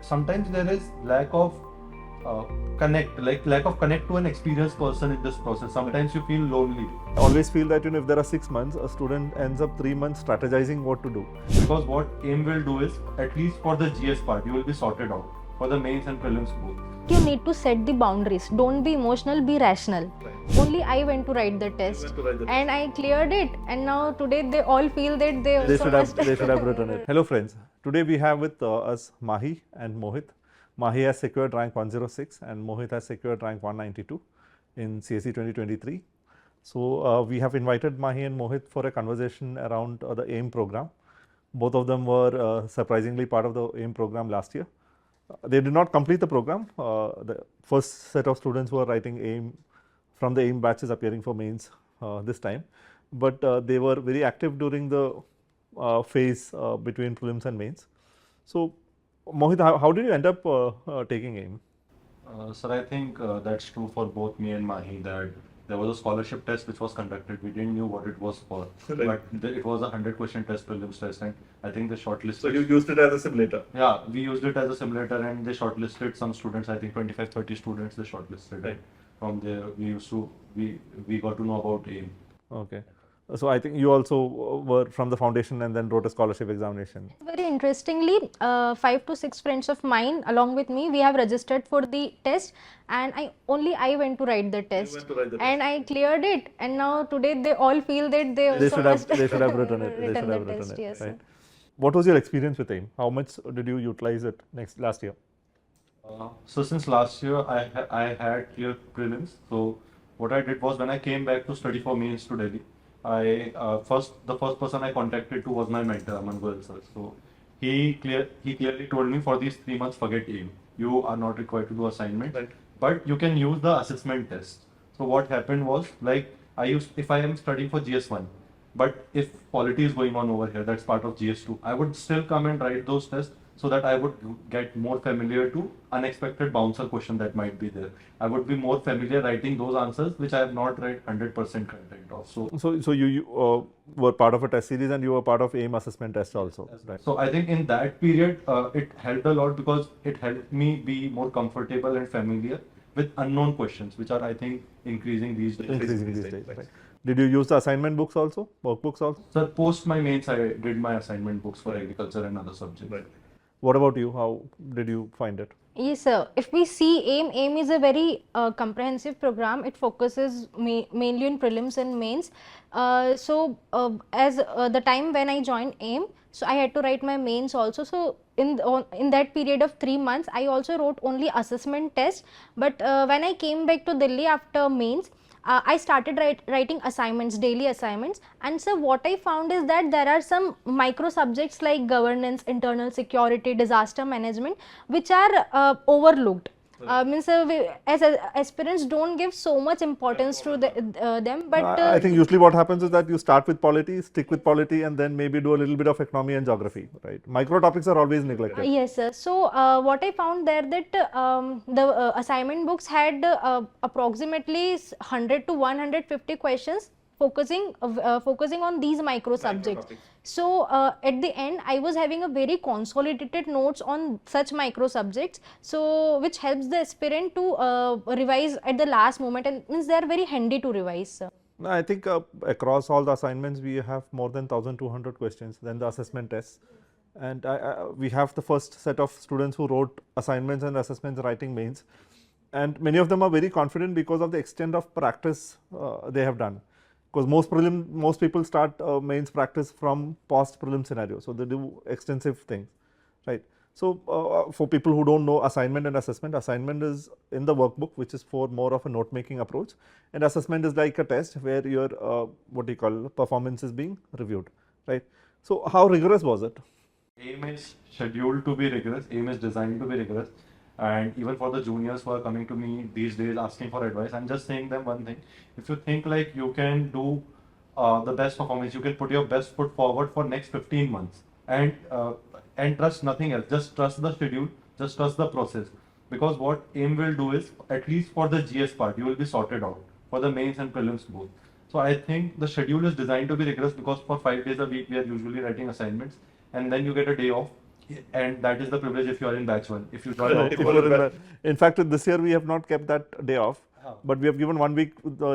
sometimes there is lack of lack of connect to an experienced person in this process. Sometimes you feel lonely I always feel that if there are 6 months, a student ends up 3 months strategizing what to do. because what AIM will do is, at least for the GS part, you will be sorted out for the mains and prelims both. You need to set the boundaries. Don't be emotional, be rational. Only I went to write the test and I cleared it, and now today they all feel that they They should have written it. Hello friends, today we have with us Mahi and Mohit. Mahi has secured rank 106 and Mohit has secured rank 192 in CSE 2023. So we have invited Mahi and Mohit for a conversation around the AIM program. Both of them were surprisingly part of the AIM program last year. They did not complete the program. The first set of students who are writing AIM from the AIM batch is appearing for mains this time. But they were very active during the phase between prelims and mains. So Mohit, how did you end up taking AIM? Sir, I think that's true for both me and Mahi, that there was a scholarship test which was conducted. We didn't know what it was for, Right. but it was a 100-question test, prelims test, and I think they shortlisted. So you used it as a simulator. Yeah, we used it as a simulator, and they shortlisted some students. I think 25, 30 students they shortlisted. Right. From there, we got to know about AIM. Okay. So I think you also were from the foundation and then wrote a scholarship examination. Very interestingly, 5 to 6 friends of mine along with me, we have registered for the test, and I went to write the test, went to write the and I cleared it, and now today they all feel that they They also should have must they should have written it. They written should have the written test, it. yes, Right. sir. What was your experience with AIM? How much did you utilize it last year? So since last year, I had cleared prelims. So what I did was, when I came back to study for mains to Delhi, the first person I contacted to was my mentor, Aman Goyal sir. So he clearly told me, for these 3 months, forget AIM. You are not required to do assignment, Right. but you can use the assessment test. So what happened was, like, if I am studying for GS1, but if polity is going on over here, that's part of GS2, I would still come and write those tests, so that I would get more familiar to unexpected bouncer question that might be there. I would be more familiar writing those answers which I have not read 100% content of. So you were part of a test series and you were part of AIM assessment test also. Right. So I think in that period, it helped a lot, because it helped me be more comfortable and familiar with unknown questions, which are, I think, increasing these days. Increasing these days. Right. Did you use the assignment books also, workbooks also? So post my mains, I did my assignment books for agriculture and other subjects. What about you? How did you find it? Yes, sir. If we see AIM is a very comprehensive program. It focuses mainly on prelims and mains. As the time when I joined AIM, so I had to write my mains also. So in that period of 3 months, I also wrote only assessment test. But when I came back to Delhi after mains, I started writing assignments, daily assignments, and so what I found is that there are some micro subjects like governance, internal security, disaster management, which are overlooked. As aspirants don't give so much importance to them, but I think usually what happens is that you start with polity, stick with polity, and then maybe do a little bit of economy and geography, right? Micro topics are always neglected. yes, sir. So what I found there, that the assignment books had approximately 100 to 150 questions focusing on these micro subjects. So at the end, I was having a very consolidated notes on such micro subjects, so which helps the aspirant to revise at the last moment, and means they are very handy to revise, sir. No, I think across all the assignments we have more than 1200 questions, then the assessment tests, and we have the first set of students who wrote assignments and assessments writing mains, and many of them are very confident because of the extent of practice they have done. Because most people start mains practice from past prelim scenario, so they do extensive things, right? So for people who don't know assignment and assessment, assignment is in the workbook, which is for more of a note making approach, and assessment is like a test where your performance is being reviewed, right? So how rigorous was it? AIM is scheduled to be rigorous. AIM is designed to be rigorous. And even for the juniors who are coming to me these days asking for advice, I'm just saying them one thing. If you think like you can do the best performance, you can put your best foot forward for next 15 months, and trust nothing else. Just trust the schedule, just trust the process. Because what AIM will do is, at least for the GS part, you will be sorted out for the mains and prelims both. So I think the schedule is designed to be rigorous, because for 5 days a week we are usually writing assignments, and then you get a day off. And that is the privilege if you are in batch 1. If you join If you were in that- in fact, this year we have not kept that day off, but we have given 1 week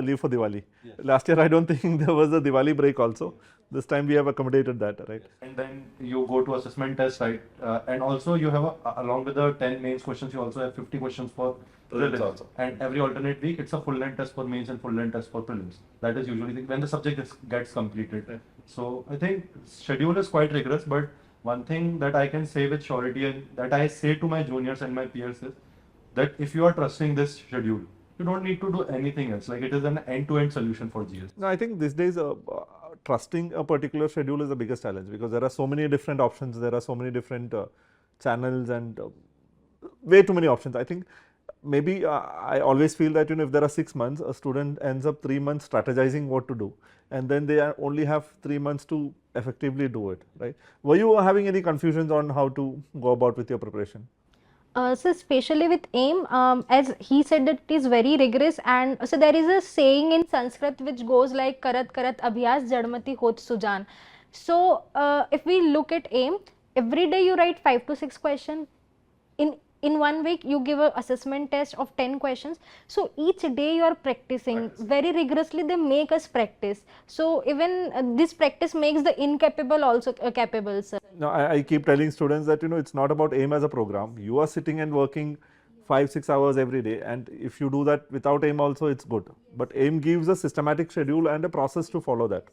leave for Diwali. Last year, I don't think there was a Diwali break also. This time we have accommodated that, right? And then you go to assessment test, right? And also you have along with the 10 mains questions, you also have 50 questions for prelims also. And every alternate week, it's a full length test for mains and full length test for prelims. That is usually when the subject gets completed. So I think schedule is quite rigorous, but one thing that I can say with surety and that I say to my juniors and my peers is that if you are trusting this schedule, you don't need to do anything else. Like it is an end-to-end solution for GS. No, I think these days trusting a particular schedule is the biggest challenge because there are so many different options, there are so many different channels and way too many options. I think maybe I always feel that if there are 6 months, a student ends up 3 months strategizing what to do, and then they only have 3 months to effectively do it, right? Were you having any confusions on how to go about with your preparation? So especially with AIM, as he said that it is very rigorous, and so there is a saying in Sanskrit which goes like karat karat abhyas jadmati hot sujan. So if we look at AIM, every day you write 5 to 6 questions. In 1 week you give a assessment test of 10 questions. So each day you are practicing very rigorously. They make us practice. So even this practice makes the incapable also capable, sir. No, I keep telling students that it's not about AIM as a program. You are sitting and working 5-6 hours every day, and if you do that without AIM also, it's good. But AIM gives a systematic schedule and a process to follow that.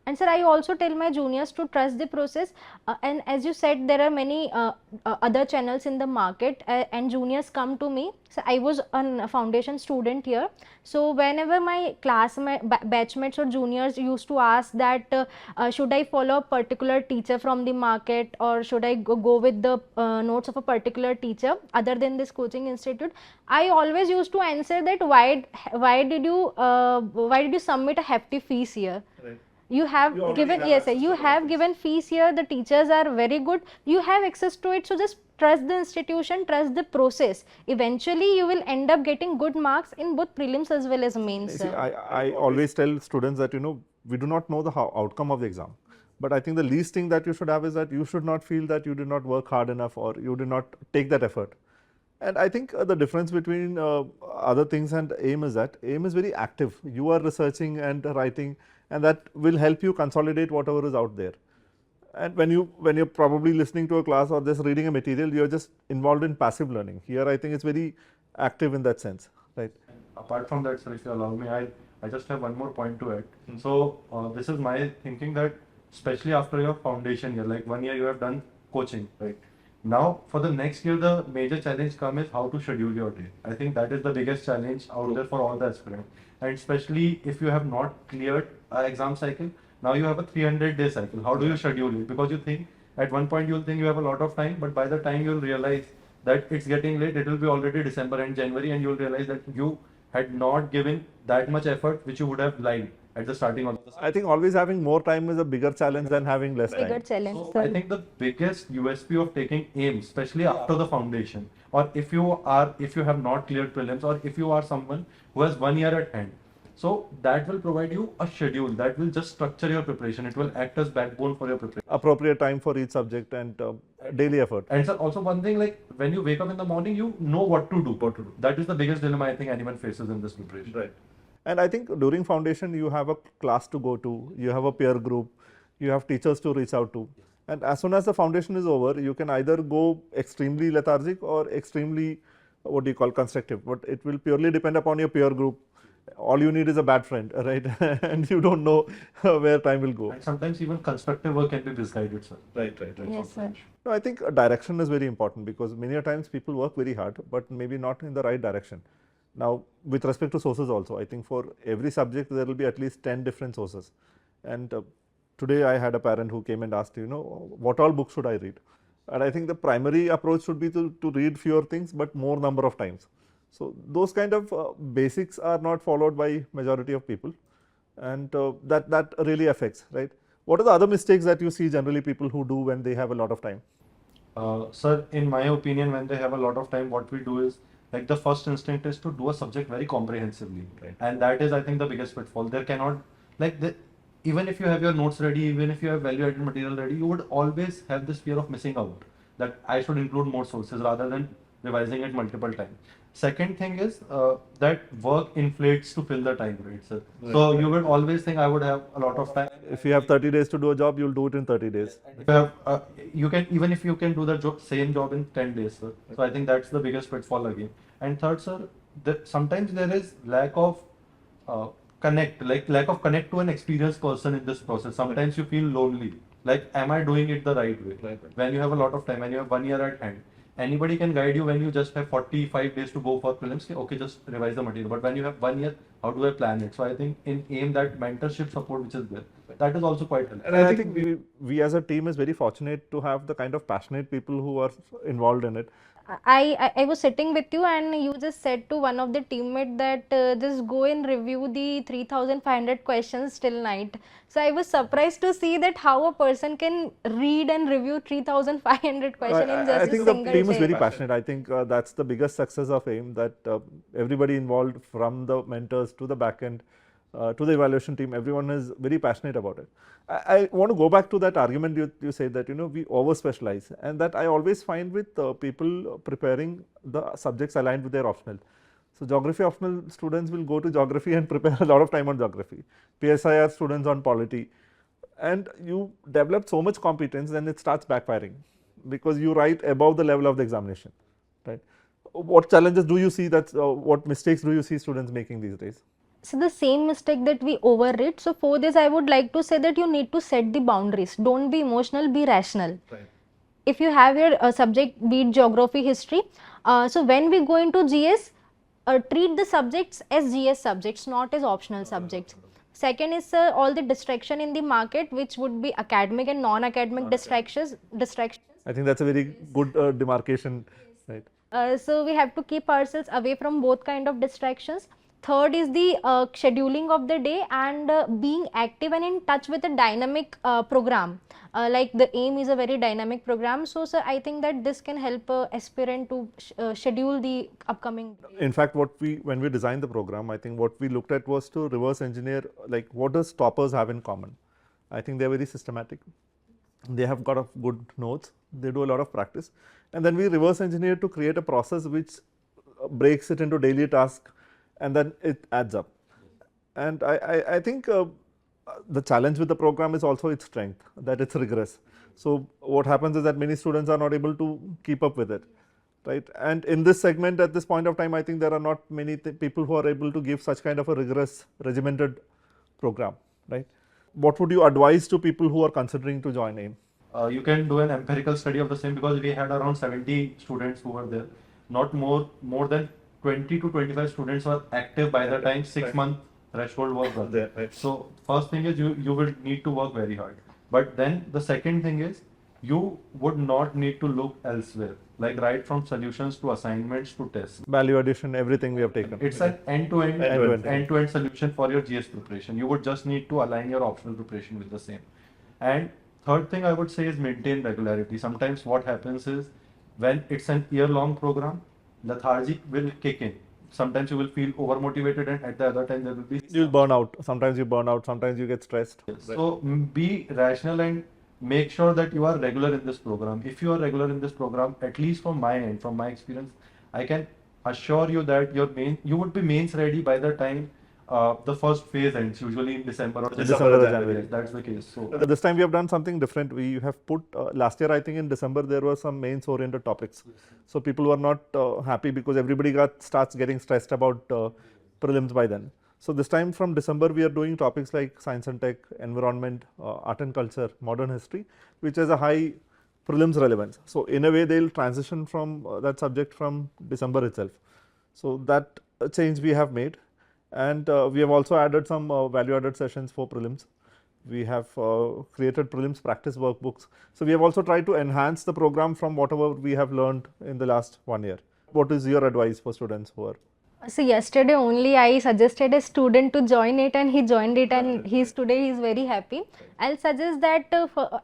And sir, I also tell my juniors to trust the process. And as you said, there are many other channels in the market, and juniors come to me. So I was a foundation student here. So whenever my batchmates or juniors used to ask that should I follow a particular teacher from the market, or should I go with the notes of a particular teacher other than this coaching institute, I always used to answer that why did you submit a hefty fees here? Right. You have given, yes sir, you have given fees here, the teachers are very good, you have access to it, so just trust the institution, trust the process. Eventually you will end up getting good marks in both prelims as well as mains. See, I always tell students that we do not know the outcome of the exam, but I think the least thing that you should have is that you should not feel that you did not work hard enough or you did not take that effort. And I think the difference between other things and AIM is that AIM is very active. You are researching and writing, and that will help you consolidate whatever is out there. And when you're probably listening to a class or just reading a material, you're just involved in passive learning. Here, I think it's very active in that sense, right? Apart from that, sir, if you allow me, I just have one more point to add. So this is my thinking that especially after your foundation year, like 1 year you have done coaching, right? Now for the next year, the major challenge comes is how to schedule your day. I think that is the biggest challenge out there for all the aspirants. And especially if you have not cleared an exam cycle, now you have a 300-day cycle. How do you schedule it? Because you think at one point you'll think you have a lot of time, but by the time you'll realize that it's getting late, it will be already December and January, and you'll realize that you had not given that much effort which you would have liked at the starting of the cycle. I think always having more time is a bigger challenge than having less time. Bigger challenge, So sir. I think the biggest USP of taking AIM, especially after the foundation, or if you have not cleared prelims, or if you are someone who has 1 year at hand, so that will provide you a schedule that will just structure your preparation. It will act as backbone for your preparation. Appropriate time for each subject and daily effort. And sir, also one thing, like when you wake up in the morning, you know what to do. That is the biggest dilemma I think anyone faces in this preparation. Right. And I think during foundation, you have a class to go to, you have a peer group, you have teachers to reach out to. And as soon as the foundation is over, you can either go extremely lethargic or extremely, constructive. But it will purely depend upon your peer group. All you need is a bad friend, right? And you don't know where time will go. And sometimes even constructive work can be misguided, sir. Right. Yes, sir. No, I think direction is very important because many a times people work very hard, but maybe not in the right direction. Now, with respect to sources also, I think for every subject, there will be at least 10 different sources. And today I had a parent who came and asked, what all books should I read? And I think the primary approach should be to read fewer things, but more number of times. So those kind of basics are not followed by majority of people, and that really affects, right? What are the other mistakes that you see generally people who do when they have a lot of time? Sir, in my opinion, when they have a lot of time, what we do is, like, the first instinct is to do a subject very comprehensively. Right. And that is, I think, the biggest pitfall. There cannot, even if you have your notes ready, even if you have value added material ready, you would always have this fear of missing out. that I should include more sources rather than revising it multiple times. Second thing is that work inflates to fill the time, right, sir? So you will always think I would have a lot of time. If you have 30 days to do a job, you'll do it in 30 days. If you have, you can, even if you can do the same job in 10 days, sir. So I think that's the biggest pitfall again. And third, sir, that sometimes there is lack of lack of connect to an experienced person in this process. Sometimes you feel lonely. Like, am I doing it the right way? When you have a lot of time and you have 1 year at hand, anybody can guide you when you just have 45 days to go for prelims. Okay, just revise the material. But when you have 1 year, how do I plan it? So I think in AIM, that mentorship support which is there, that is also quite helpful. And I think we as a team is very fortunate to have the kind of passionate people who are involved in it. I was sitting with you and you just said to one of the teammate that just go and review the 3,500 questions till night. So I was surprised to see that how a person can read and review 3,500 questions in just I a think the single team is day. very passionate. I think that's the biggest success of AIM, that everybody involved, from the mentors to the backend to the evaluation team, everyone is very passionate about it. I want to go back to that argument you said that we over specialize, and that I always find with people preparing the subjects aligned with their optional. So geography optional students will go to geography and prepare a lot of time on geography. PSIR students on polity, and you develop so much competence, then it starts backfiring because you write above the level of the examination, right? What challenges do you see? What mistakes do you see students making these days? So the same mistake that we overread. So for this, I would like to say that you need to set the boundaries. Don't be emotional, be rational. Right. If you have your subject, be it geography, history. So when we go into GS, treat the subjects as GS subjects, not as optional subjects. Second is all the distraction in the market, which would be academic and non-academic distractions. I think that's a very good demarcation, right? So we have to keep ourselves away from both kind of distractions. Third is the scheduling of the day and being active and in touch with a dynamic program. Like the AIM is a very dynamic program. So sir, I think that this can help aspirant to schedule the upcoming. In fact, when we designed the program, I think what we looked at was to reverse engineer, like, what does toppers have in common? I think they're very systematic. They have got good notes. They do a lot of practice. And then we reverse engineer to create a process which breaks it into daily tasks, and then it adds up. And I think the challenge with the program is also its strength, that it's rigorous. So what happens is that many students are not able to keep up with it, right? And in this segment, at this point of time, I think there are not many people who are able to give such kind of a rigorous, regimented program, right? What would you advise to people who are considering to join AIM? You can do an empirical study of the same, because we had around 70 students who were there. Not more than 20 to 25 students were active by the time 6-month threshold was done. Right. So first thing is you will need to work very hard. But then the second thing is you would not need to look elsewhere, like right from solutions to assignments to tests. Value addition, everything we have taken. It's an End-to-end. end-to-end solution for your GS preparation. You would just need to align your optional preparation with the same. And third thing I would say is maintain regularity. Sometimes what happens is when it's an year-long program, lethargy will kick in. Sometimes you will feel overmotivated, and at the other time there will be. You'll burn out. Sometimes you burn out. Sometimes you get stressed. So be rational and make sure that you are regular in this program. If you are regular in this program, at least from my end, from my experience, I can assure you that you would be mains ready by the time the first phase ends, usually in December or December or January. That's the case. So This time we have done something different. We have put, last year I think in December there were some mains oriented topics. So people were not happy because everybody starts getting stressed about prelims by then. So this time from December we are doing topics like science and tech, environment, art and culture, modern history, which has a high prelims relevance. So in a way they'll transition from that subject from December itself. So that change we have made. And we have also added some value added sessions for prelims. We have created prelims practice workbooks. So we have also tried to enhance the program from whatever we have learned in the last 1 year. What is your advice for students who are? So yesterday only I suggested a student to join it and he joined it, and today he is very happy. I'll suggest that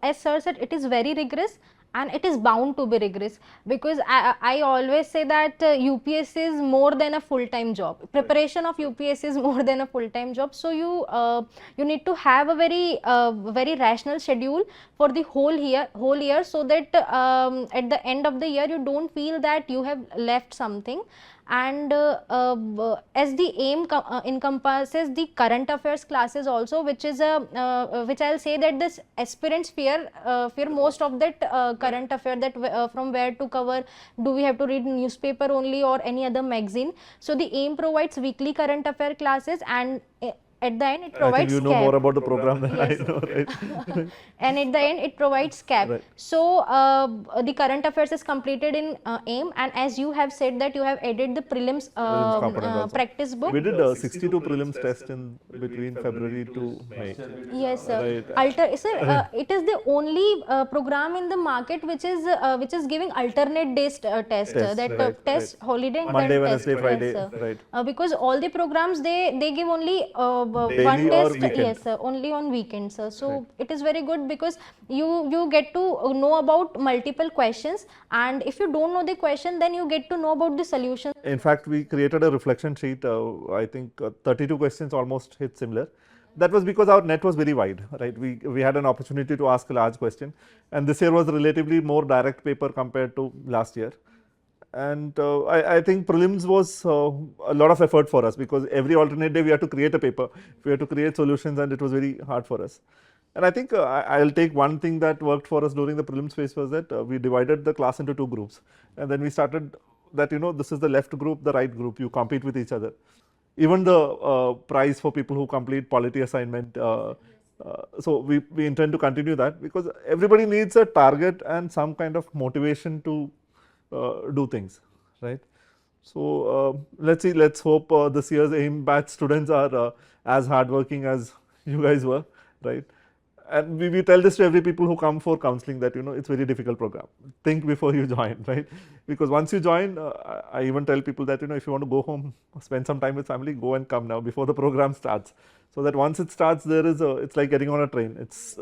as sir said, it is very rigorous and it is bound to be rigorous, because I always say that UPSC is more than a full-time job. Preparation of UPSC is more than a full-time job. So you need to have a very rational schedule for the whole year, so that at the end of the year you don't feel that you have left something. And as the AIM encompasses the current affairs classes also, which is which I'll say that this aspirants fear most of that current affair, that from where to cover, do we have to read newspaper only or any other magazine. So the AIM provides weekly current affair classes, and at the end it I think provides you know CAP. more about the program than Yes. I know, right? And at the end it provides CAP. Right. So the current affairs is completed in AIM, and as you have said that you have added the prelims component also. practice book. We did 62 prelims test in between February to May. Yes, sir. Right. It is the only program in the market which is giving alternate days test. Test, That right, test holiday and Monday, that Wednesday, test. Friday, Yes, sir. right. Because all the programs they give only Daily one or test. weekend. Yes, sir, only on weekends, sir. So Right. it is very good, because you get to know about multiple questions, and if you don't know the question, then you get to know about the solution. In fact, we created a reflection sheet. I think 32 questions almost hit similar. That was because our net was very wide, right? We had an opportunity to ask a large question, and this year was relatively more direct paper compared to last year. And I think prelims was a lot of effort for us, because every alternate day we had to create a paper, we had to create solutions, and it was very hard for us. And I think I'll take one thing that worked for us during the prelims phase was that we divided the class into two groups, and then we started that, this is the left group, the right group, you compete with each other. Even the prize for people who complete polity assignment. So we intend to continue that, because everybody needs a target and some kind of motivation to do things, right? So let's see, let's hope this year's AIM batch students are as hardworking as you guys were, right? And we tell this to every people who come for counseling that, it's very difficult program. Think before you join, right? Because once you join, I even tell people that, if you want to go home, spend some time with family, go and come now before the program starts. So that once it starts, it's like getting on a train. It's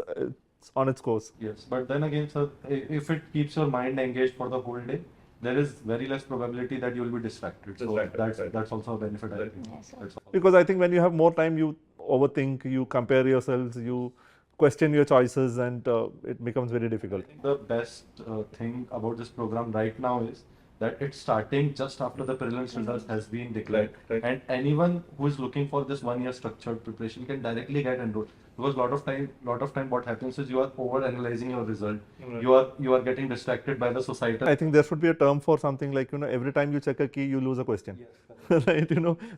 on its course. Yes, but then again, sir, if it keeps your mind engaged for the whole day, there is very less probability that you will be distracted. So that's also a benefit, I think. Yes, sir. That's all. Because I think when you have more time, you overthink, you compare yourselves, you question your choices, and it becomes very difficult. I think the best thing about this program right now is that it's starting just after the prelims results has been declared, Right. and anyone who is looking for this 1 year structured preparation can directly get enrolled. Because lot of time what happens is you are over analyzing your result. Right. You are getting distracted by the societal. I think there should be a term for something like, every time you check a key, you lose a question. Yes, Right?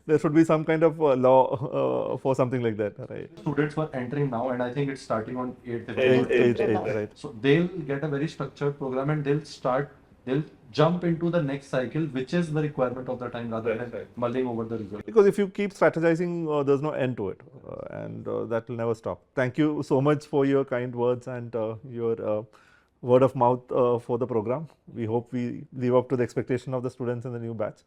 There should be some kind of law for something like that, right? students who are entering now, and I think it's starting on 8th Eight, April. right. So they'll get a very structured program, and they'll jump into the next cycle, which is the requirement of the time, rather than mulling over the result. Because if you keep strategizing, there's no end to it, and that will never stop. Thank you so much for your kind words and your word of mouth for the program. We hope we live up to the expectation of the students in the new batch.